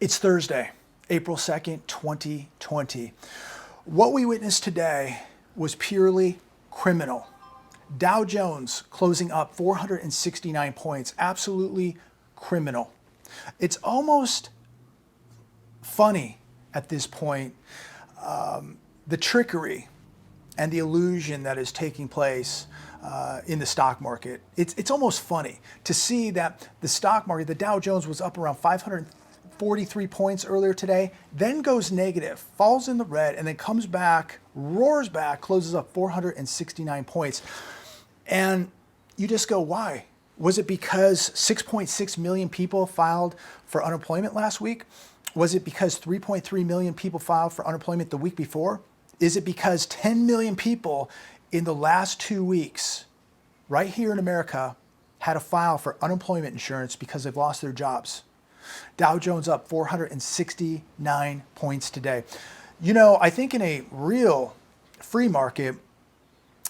It's Thursday, April 2nd, 2020. What we witnessed today was purely criminal. Dow Jones closing up 469 points, absolutely criminal. It's almost funny at this point, the trickery and the illusion that is taking place in the stock market. It's almost funny to see that the stock market, the Dow Jones was up around 543 points earlier today, then goes negative, falls in the red, and then comes back, roars back, closes up 469 points. And you just go, why? Was it because 6.6 million people filed for unemployment last week? Was it because 3.3 million people filed for unemployment the week before? Is it because 10 million people in the last 2 weeks, right here in America, had to file for unemployment insurance because they've lost their jobs? Dow Jones up 469 points today. You know, I think in a real free market,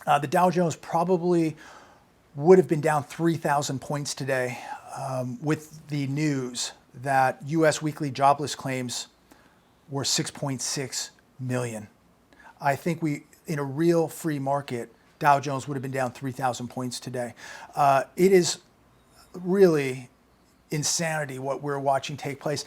the Dow Jones probably would have been down 3,000 points today with the news that U.S. weekly jobless claims were 6.6 million. I think in a real free market, Dow Jones would have been down 3,000 points today. It is really insanity what we're watching take place.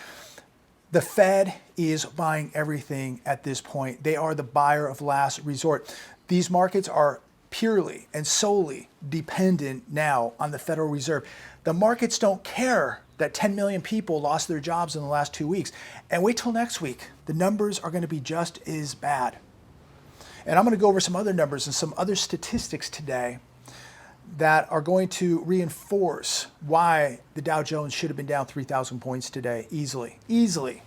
The Fed is buying everything at this point. They are the buyer of last resort. These markets are purely and solely dependent now on the Federal Reserve. The markets don't care that 10 million people lost their jobs in the last 2 weeks. And wait till next week. The numbers are going to be just as bad. And I'm going to go over some other numbers and some other statistics today that are going to reinforce why the Dow Jones should have been down 3,000 points today easily. Easily.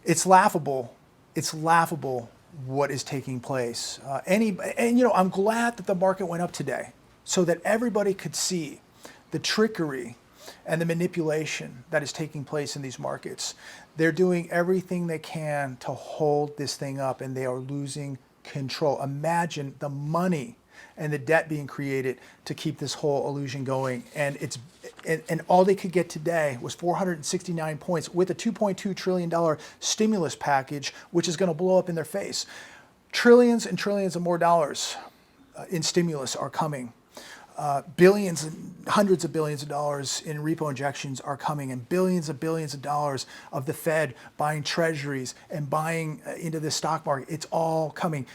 It's laughable. It's laughable what is taking place. I'm glad that the market went up today so that everybody could see the trickery and the manipulation that is taking place in these markets. They're doing everything they can to hold this thing up, and they are losing control. Imagine the money and the debt being created to keep this whole illusion going. And all they could get today was 469 points with a $2.2 trillion stimulus package, which is going to blow up in their face. Trillions and trillions of more dollars in stimulus are coming. Billions and hundreds of billions of dollars in repo injections are coming, and billions of dollars of the Fed buying treasuries and buying into the stock market. It's all coming.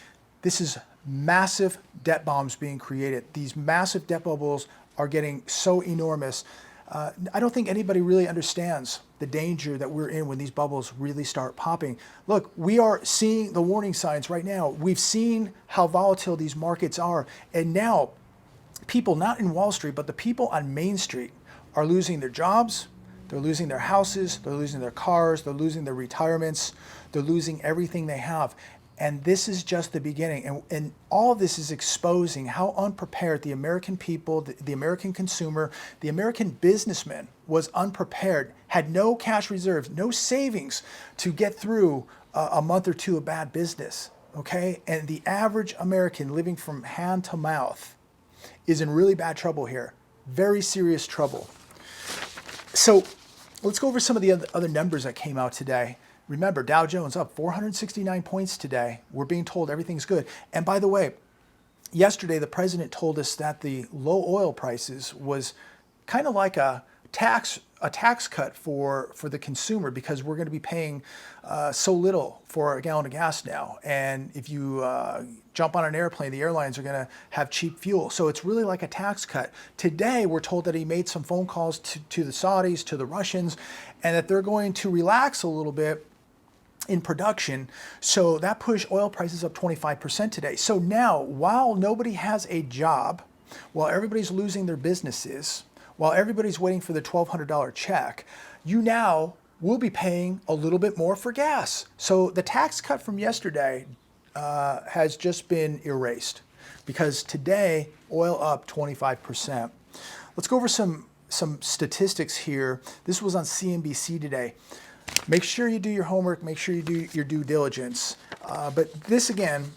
This is massive debt bombs being created. These massive debt bubbles are getting so enormous. I don't think anybody really understands the danger that we're in when these bubbles really start popping. Look, we are seeing the warning signs right now. We've seen how volatile these markets are. And now people, not in Wall Street, but the people on Main Street are losing their jobs. They're losing their houses. They're losing their cars. They're losing their retirements. They're losing everything they have. And this is just the beginning. And all of this is exposing how unprepared the American people, the American consumer, the American businessman was unprepared, had no cash reserves, no savings to get through a month or two of bad business, okay? And the average American living from hand to mouth is in really bad trouble here, very serious trouble. So let's go over some of the other numbers that came out today. Remember, Dow Jones up 469 points today. We're being told everything's good. And by the way, yesterday the president told us that the low oil prices was kind of like a tax cut for the consumer, because we're going to be paying so little for a gallon of gas now. And if you jump on an airplane, the airlines are going to have cheap fuel. So it's really like a tax cut. Today, we're told that he made some phone calls to the Saudis, to the Russians, and that they're going to relax a little bit in production. So that pushed oil prices up 25% today. So now, while nobody has a job, while everybody's losing their businesses, while everybody's waiting for the $1,200 check, you now will be paying a little bit more for gas. So the tax cut from yesterday has just been erased, because today, oil up 25%. Let's go over some statistics here. This was on CNBC today. Make sure you do your homework, make sure you do your due diligence. But this, again,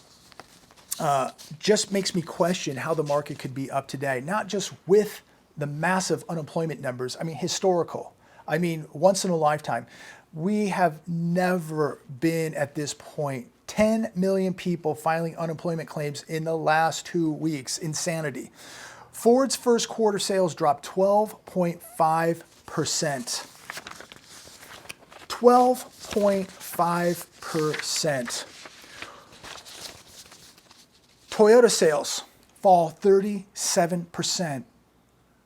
just makes me question how the market could be up today, not just with the massive unemployment numbers. I mean, historical. I mean, once in a lifetime. We have never been at this point. 10 million people filing unemployment claims in the last 2 weeks. Insanity. Ford's first quarter sales dropped 12.5%. 12.5%. Toyota sales fall 37%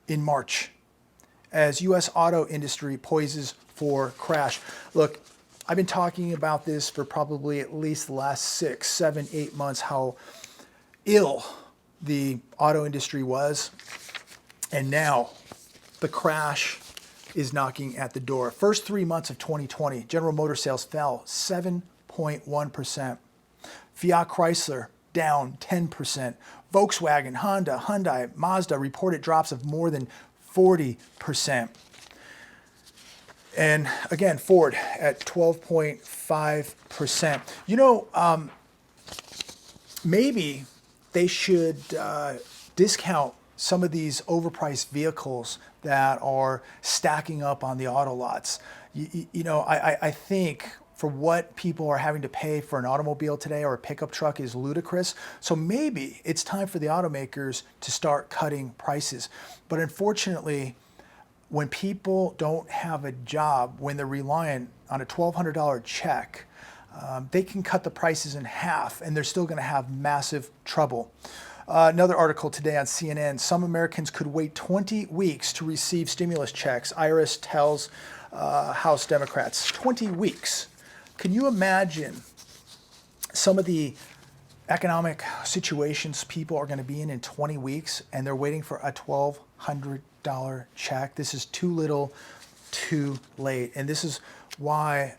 in March as U.S. auto industry poises for crash. Look, I've been talking about this for probably at least the last 6, 7, 8 months, how ill the auto industry was. And now the crash is knocking at the door. First 3 months of 2020, General Motors sales fell 7.1%. Fiat Chrysler down 10%. Volkswagen, Honda, Hyundai, Mazda reported drops of more than 40%. And again, Ford at 12.5%. You know, maybe they should discount some of these overpriced vehicles that are stacking up on the auto lots. You know, I think for what people are having to pay for an automobile today or a pickup truck is ludicrous. So maybe it's time for the automakers to start cutting prices. But unfortunately, when people don't have a job, when they're reliant on a $1,200 check, they can cut the prices in half and they're still going to have massive trouble. Another article today on CNN, some Americans could wait 20 weeks to receive stimulus checks, IRS tells House Democrats. 20 weeks. Can you imagine some of the economic situations people are going to be in 20 weeks and they're waiting for a $1,200 check? This is too little, too late. And this is why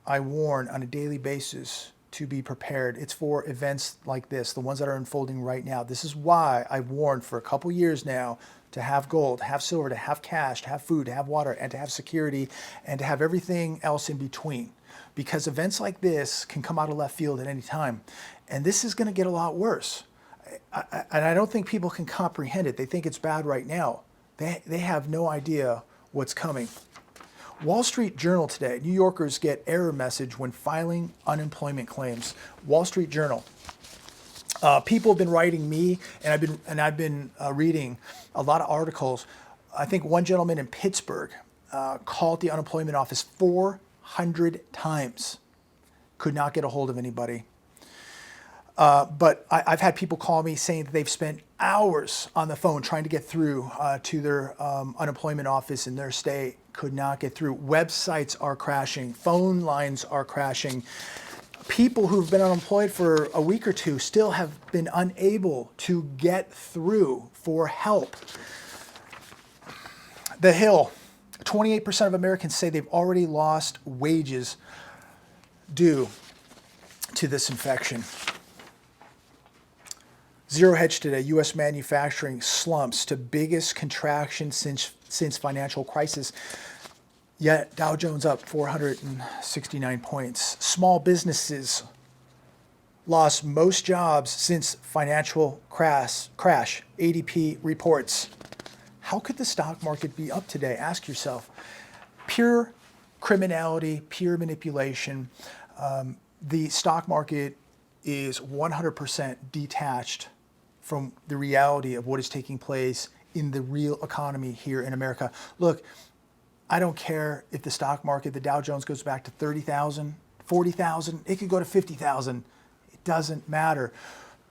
I warn on a daily basis to be prepared. It's for events like this, the ones that are unfolding right now. This is why I've warned for a couple years now to have gold, to have silver, to have cash, to have food, to have water, and to have security, and to have everything else in between. Because events like this can come out of left field at any time. And this is going to get a lot worse. And I don't think people can comprehend it. They think it's bad right now. They have no idea what's coming. Wall Street Journal today, New Yorkers get error message when filing unemployment claims. Wall Street Journal. People have been writing me, and I've been reading a lot of articles. I think one gentleman in Pittsburgh called the unemployment office 400 times, could not get a hold of anybody. But I've had people call me saying that they've spent hours on the phone trying to get through to their unemployment office in their state, could not get through. Websites are crashing, phone lines are crashing. People who've been unemployed for a week or two still have been unable to get through for help. The Hill, 28% of Americans say they've already lost wages due to this infection. Zero Hedge today, U.S. manufacturing slumps to biggest contraction since financial crisis. Yet Dow Jones up 469 points. Small businesses lost most jobs since financial crash. ADP reports. How could the stock market be up today? Ask yourself. Pure criminality, pure manipulation. The stock market is 100% detached from the reality of what is taking place in the real economy here in America. Look, I don't care if the stock market, the Dow Jones goes back to 30,000, 40,000, it could go to 50,000. It doesn't matter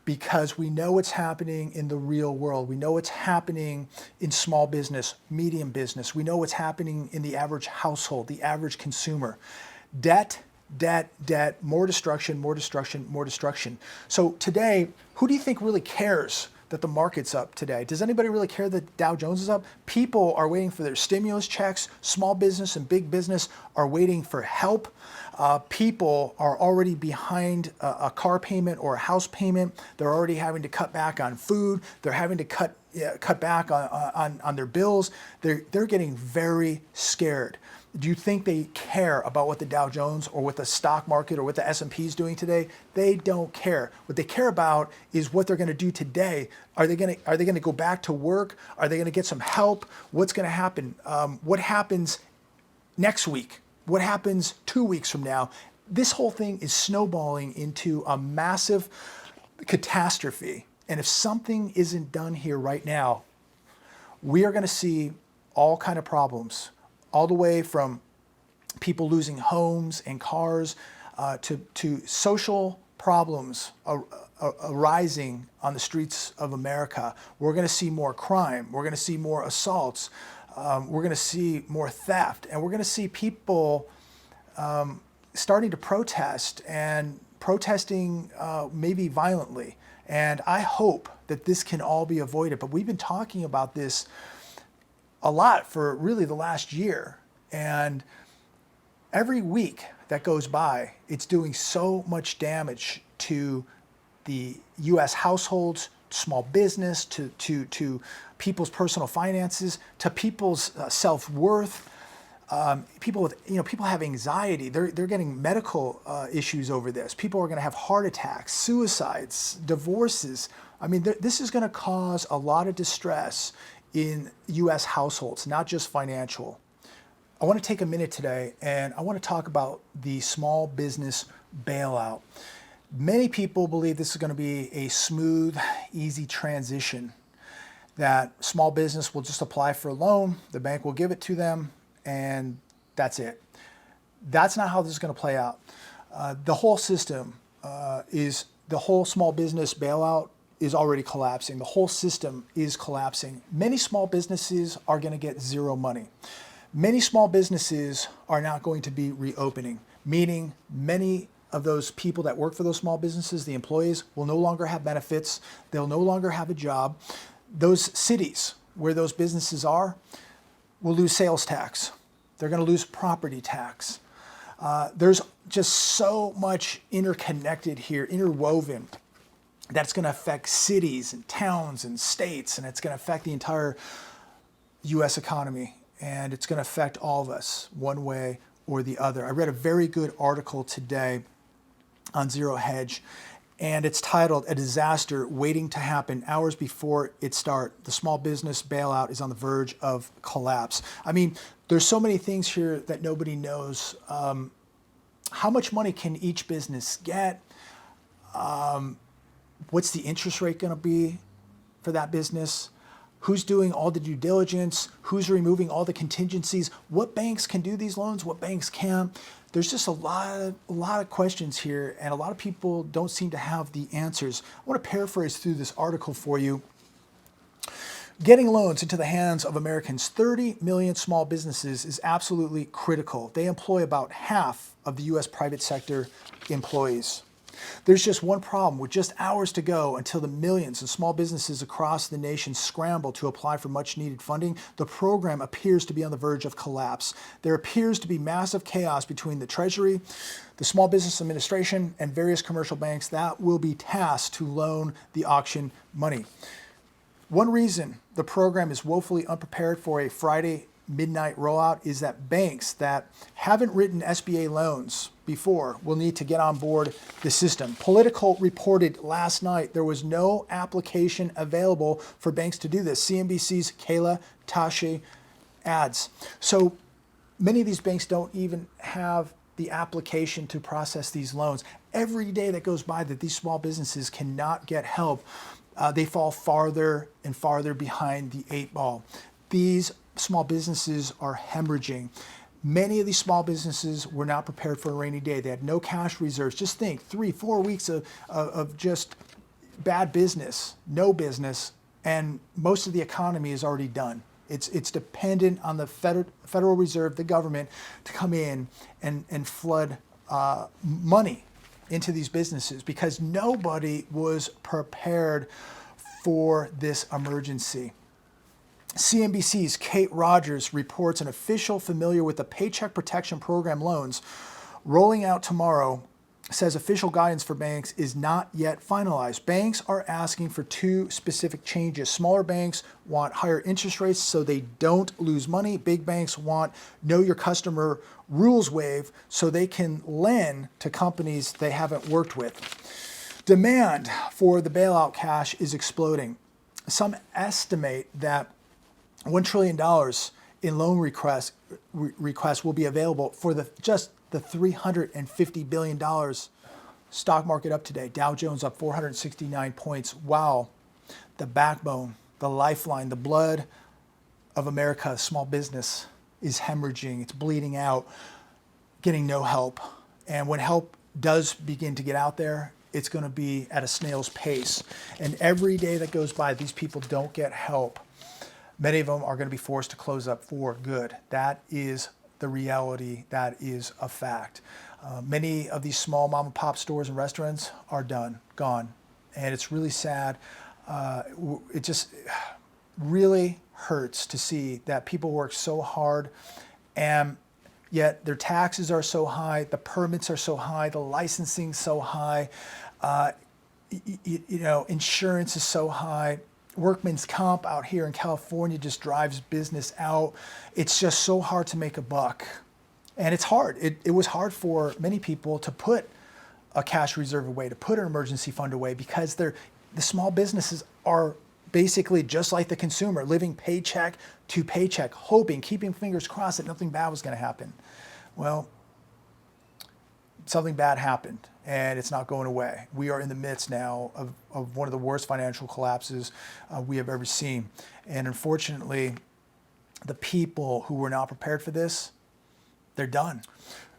because we know what's happening in the real world. We know what's happening in small business, medium business. We know what's happening in the average household, the average consumer. Debt, debt, debt, more destruction, more destruction, more destruction. So today, who do you think really cares that the market's up today? Does anybody really care that Dow Jones is up? People are waiting for their stimulus checks. Small business and big business are waiting for help. People are already behind a car payment or a house payment. They're already having to cut back on food. They're having to cut back on their bills. They're getting very scared. Do you think they care about what the Dow Jones or what the stock market or what the S&P is doing today? They don't care. What they care about is what they're going to do today. Are they going to go back to work? Are they going to get some help? What's going to happen? What happens next week? What happens 2 weeks from now? This whole thing is snowballing into a massive catastrophe. And if something isn't done here right now, we are going to see all kind of problems, all the way from people losing homes and cars to social problems arising on the streets of America. We're going to see more crime. We're going to see more assaults. We're going to see more theft. And we're going to see people starting to protest and protesting maybe violently. And I hope that this can all be avoided. But we've been talking about this a lot for really the last year. And every week that goes by, it's doing so much damage to the U.S. households, small business, to people's personal finances, to people's self-worth. People have anxiety. They're getting medical issues over this. People are going to have heart attacks, suicides, divorces. I mean, this is going to cause a lot of distress in U.S. households, not just financial. I want to take a minute today and I want to talk about the small business bailout. Many people believe this is going to be a smooth, easy transition, that small business will just apply for a loan, the bank will give it to them, and that's it. That's not how this is going to play out. The whole system the whole small business bailout is already collapsing. The whole system is collapsing. Many small businesses are going to get zero money. Many small businesses are not going to be reopening, meaning many of those people that work for those small businesses, the employees, will no longer have benefits. They'll no longer have a job. Those cities where those businesses are will lose sales tax. They're going to lose property tax. There's just so much interconnected here, interwoven, that's going to affect cities and towns and states, and it's going to affect the entire U.S. economy, and it's going to affect all of us one way or the other. I read a very good article today on Zero Hedge, and it's titled "A Disaster Waiting to Happen Hours Before It Starts. The Small Business Bailout is on the Verge of Collapse." I mean, there's so many things here that nobody knows. How much money can each business get? What's the interest rate going to be for that business? Who's doing all the due diligence? Who's removing all the contingencies? What banks can do these loans? What banks can't? There's just a lot of questions here, and a lot of people don't seem to have the answers. I want to paraphrase through this article for you. Getting loans into the hands of Americans, 30 million small businesses, is absolutely critical. They employ about half of the U.S. private sector employees. There's just one problem. With just hours to go until the millions of small businesses across the nation scramble to apply for much needed funding, the program appears to be on the verge of collapse. There appears to be massive chaos between the Treasury, the Small Business Administration, and various commercial banks that will be tasked to loan the auction money. One reason the program is woefully unprepared for a Friday midnight rollout is that banks that haven't written SBA loans before will need to get on board the system. Politico reported last night there was no application available for banks to do this. CNBC's Kayla Tashi adds. So many of these banks don't even have the application to process these loans. Every day that goes by that these small businesses cannot get help, they fall farther and farther behind the 8 ball. These small businesses are hemorrhaging. Many of these small businesses were not prepared for a rainy day. They had no cash reserves. Just think, 3-4 weeks of just bad business, no business, and most of the economy is already done. It's dependent on the Federal Reserve, the government, to come in and flood money into these businesses because nobody was prepared for this emergency. CNBC's Kate Rogers reports an official familiar with the Paycheck Protection Program loans rolling out tomorrow says official guidance for banks is not yet finalized. Banks are asking for 2 specific changes. Smaller banks want higher interest rates so they don't lose money. Big banks want know your customer rules waive so they can lend to companies they haven't worked with. Demand for the bailout cash is exploding. Some estimate that $1 trillion in loan requests will be available for just the $350 billion stock market up today. Dow Jones up 469 points. Wow. The backbone, the lifeline, the blood of America, small business, is hemorrhaging. It's bleeding out, getting no help. And when help does begin to get out there, it's going to be at a snail's pace. And every day that goes by, these people don't get help. Many of them are going to be forced to close up for good. That is the reality. That is a fact. Many of these small mom and pop stores and restaurants are gone. And it's really sad. It just really hurts to see that people work so hard and yet their taxes are so high, the permits are so high, the licensing so high, insurance is so high. Workman's comp out here in California just drives business out. It's just so hard to make a buck. And it's hard. It was hard for many people to put a cash reserve away, to put an emergency fund away, because the small businesses are basically just like the consumer, living paycheck to paycheck, hoping, keeping fingers crossed that nothing bad was going to happen. Well, something bad happened, and it's not going away. We are in the midst now of one of the worst financial collapses we have ever seen. And unfortunately, the people who were not prepared for this, they're done.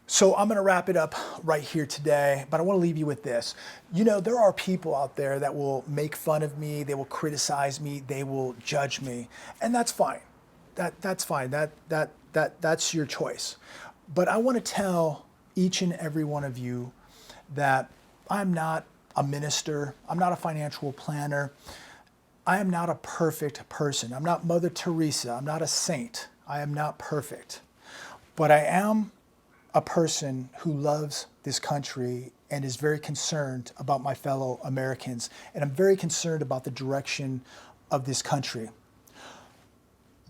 So I'm going to wrap it up right here today, but I want to leave you with this. There are people out there that will make fun of me, they will criticize me, they will judge me, and that's fine. That's fine. That's your choice. But I want to tell each and every one of you that I'm not a minister, I'm not a financial planner, I am not a perfect person. I'm not Mother Teresa, I'm not a saint. I am not perfect. But I am a person who loves this country and is very concerned about my fellow Americans. And I'm very concerned about the direction of this country.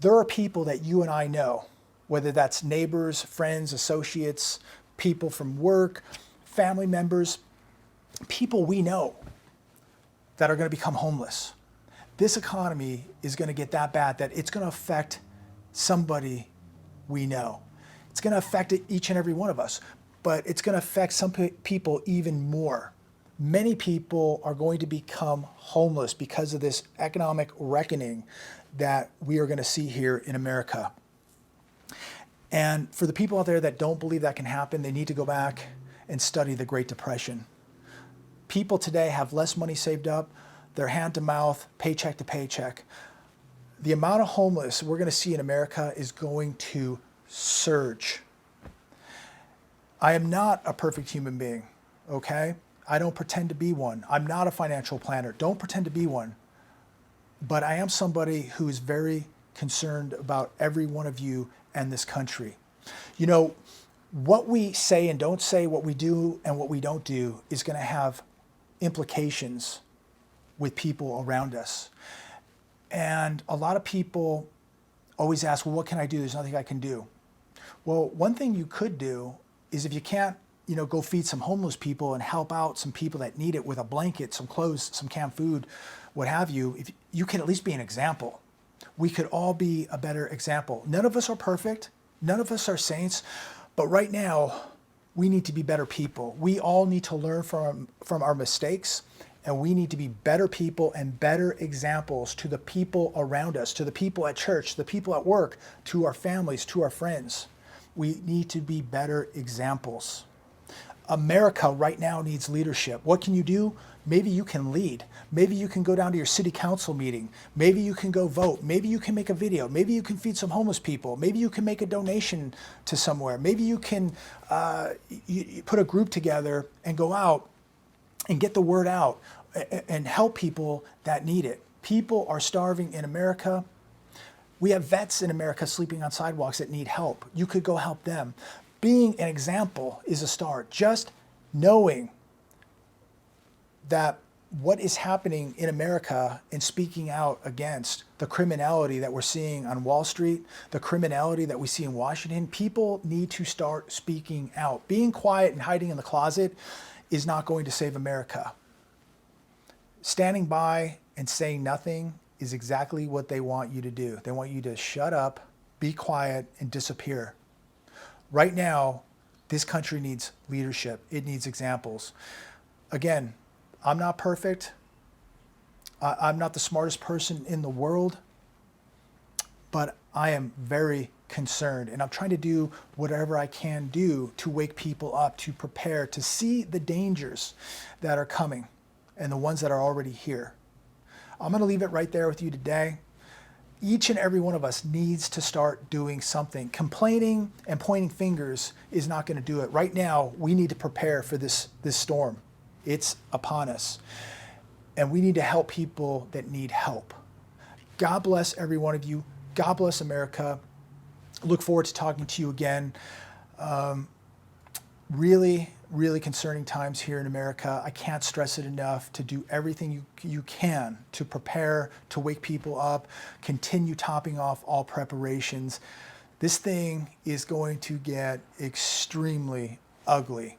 There are people that you and I know, whether that's neighbors, friends, associates, people from work, family members, people we know that are going to become homeless. This economy is going to get that bad that it's going to affect somebody we know. It's going to affect each and every one of us, but it's going to affect some people even more. Many people are going to become homeless because of this economic reckoning that we are going to see here in America. And for the people out there that don't believe that can happen, they need to go back and study the Great Depression. People today have less money saved up, they're hand to mouth, paycheck to paycheck. The amount of homeless we're going to see in America is going to surge. I am not a perfect human being, okay? I don't pretend to be one. I'm not a financial planner. Don't pretend to be one. But I am somebody who is very concerned about every one of you and this country. What we say and don't say, what we do and what we don't do is going to have implications with people around us. And a lot of people always ask, well, what can I do? There's nothing I can do. Well, one thing you could do is if you can't, go feed some homeless people and help out some people that need it with a blanket, some clothes, some canned food, what have you, if you can at least be an example. We could all be a better example. None of us are perfect. None of us are saints. But right now, we need to be better people. We all need to learn from our mistakes, and we need to be better people and better examples to the people around us, to the people at church, to the people at work, to our families, to our friends. We need to be better examples. America right now needs leadership. What can you do? Maybe you can lead. Maybe you can go down to your city council meeting. Maybe you can go vote. Maybe you can make a video. Maybe you can feed some homeless people. Maybe you can make a donation to somewhere. Maybe you can you put a group together and go out and get the word out and help people that need it. People are starving in America. We have vets in America sleeping on sidewalks that need help. You could go help them. Being an example is a start. Just knowing that what is happening in America and speaking out against the criminality that we're seeing on Wall Street, the criminality that we see in Washington, people need to start speaking out. Being quiet and hiding in the closet is not going to save America. Standing by and saying nothing is exactly what they want you to do. They want you to shut up, be quiet, and disappear. Right now, this country needs leadership. It needs examples. Again, I'm not perfect. I'm not the smartest person in the world, but I am very concerned, and I'm trying to do whatever I can do to wake people up, to prepare, to see the dangers that are coming and the ones that are already here. I'm going to leave it right there with you today. Each and every one of us needs to start doing something. Complaining and pointing fingers is not going to do it. Right now, we need to prepare for this storm. It's upon us. And we need to help people that need help. God bless every one of you. God bless America. Look forward to talking to you again. Really, really concerning times here in America. I can't stress it enough to do everything you can to prepare, to wake people up, continue topping off all preparations. This thing is going to get extremely ugly.